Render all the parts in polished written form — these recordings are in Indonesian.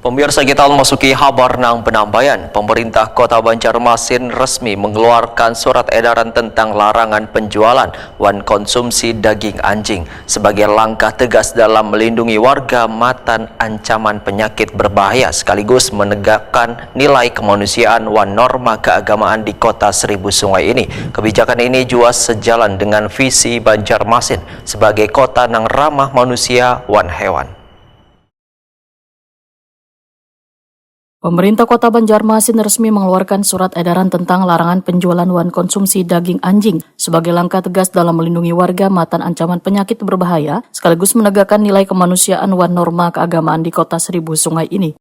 Pemirsa, kita memasuki kabar nang penambahan. Pemerintah Kota Banjarmasin resmi mengeluarkan surat edaran tentang larangan penjualan dan konsumsi daging anjing sebagai langkah tegas dalam melindungi warga matan ancaman penyakit berbahaya sekaligus menegakkan nilai kemanusiaan dan norma keagamaan di Kota Seribu Sungai ini. Kebijakan ini juga sejalan dengan visi Banjarmasin sebagai kota nang ramah manusia dan hewan. Pemerintah Kota Banjarmasin resmi mengeluarkan surat edaran tentang larangan penjualan dan konsumsi daging anjing sebagai langkah tegas dalam melindungi warga matan ancaman penyakit berbahaya sekaligus menegakkan nilai kemanusiaan dan norma keagamaan di Kota Seribu Sungai ini.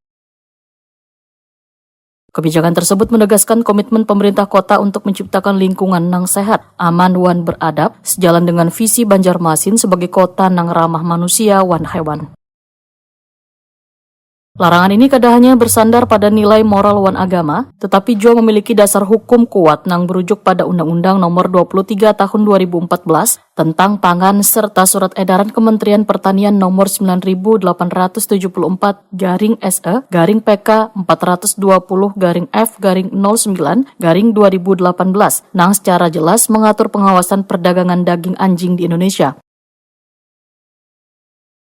Kebijakan tersebut menegaskan komitmen pemerintah kota untuk menciptakan lingkungan nang sehat, aman dan beradab sejalan dengan visi Banjarmasin sebagai kota nang ramah manusia dan hewan. Larangan ini kada hanya bersandar pada nilai moral wan agama, tetapi juga memiliki dasar hukum kuat nang berujuk pada Undang-Undang Nomor 23 Tahun 2014 tentang pangan serta Surat Edaran Kementerian Pertanian Nomor 9874/SE/PK 420/F/09/2018 nang secara jelas mengatur pengawasan perdagangan daging anjing di Indonesia.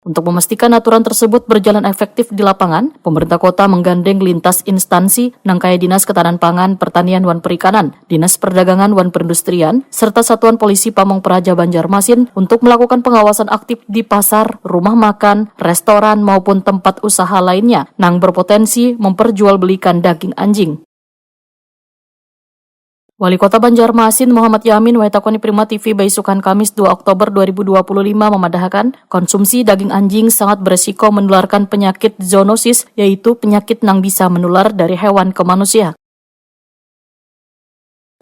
Untuk memastikan aturan tersebut berjalan efektif di lapangan, pemerintah kota menggandeng lintas instansi nangkaya Dinas Ketahanan Pangan, Pertanian dan Perikanan, Dinas Perdagangan dan Perindustrian, serta Satuan Polisi Pamong Praja Banjarmasin untuk melakukan pengawasan aktif di pasar, rumah makan, restoran maupun tempat usaha lainnya nang berpotensi memperjualbelikan daging anjing. Wali Kota Banjarmasin Muhammad Yamin Waitakoni Prima TV Baisukan Kamis 2 Oktober 2025 memadahkan konsumsi daging anjing sangat beresiko menularkan penyakit zoonosis, yaitu penyakit nang bisa menular dari hewan ke manusia.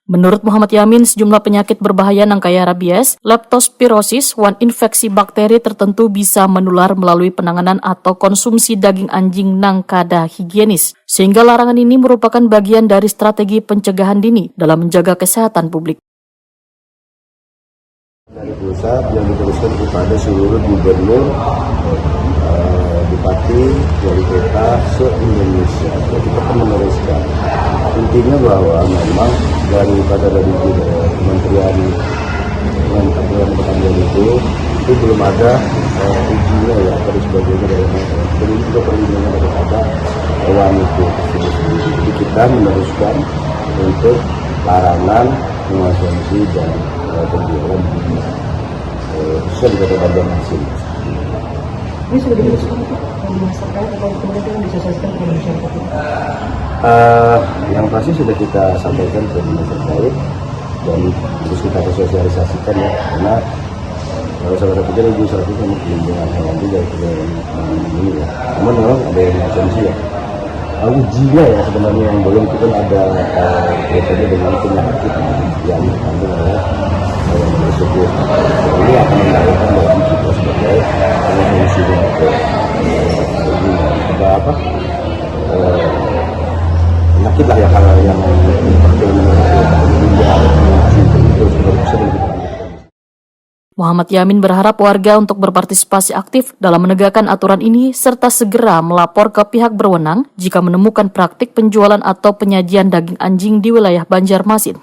Menurut Muhammad Yamin, sejumlah penyakit berbahaya nang kaya rabies, leptospirosis, dan infeksi bakteri tertentu bisa menular melalui penanganan atau konsumsi daging anjing nang kada higienis. Sehingga larangan ini merupakan bagian dari strategi pencegahan dini dalam menjaga kesehatan publik. Dari pusat yang diteruskan kepada seluruh gubernur, bupati, wali kota se-Indonesia. Kita akan meneruskan. Intinya bahwa memang dari Kementerian Pertanian itu belum ada ujinya ya, terus sebagainya dari juga perlindungan daripada hewan itu. Jadi kita meneruskan untuk larangan mengonsumsi dan penjualan khususnya di Kota Banjarmasin. Ini sudah diteruskan di masyarakat atau kemudian disosialisasikan kepada masyarakat? Yang pasti sudah kita sampaikan ke dinas terkait dan terus kita sosialisasikan ya, karena salah satunya ibu strategi untuk pelindungan hewan juga ini ya. Namun memang ada yang konsumsi ya. Ujinya ya sebenarnya yang belum itu kan ada kaitannya dengan penyakit yang dikandung oleh hewan tersebut. Ini akan mendapatkan bagi kita sebagai konsumsi ada apa? Penyakit lah ya kalau yang Muhammad Yamin berharap warga untuk berpartisipasi aktif dalam menegakkan aturan ini serta segera melapor ke pihak berwenang jika menemukan praktik penjualan atau penyajian daging anjing di wilayah Banjarmasin.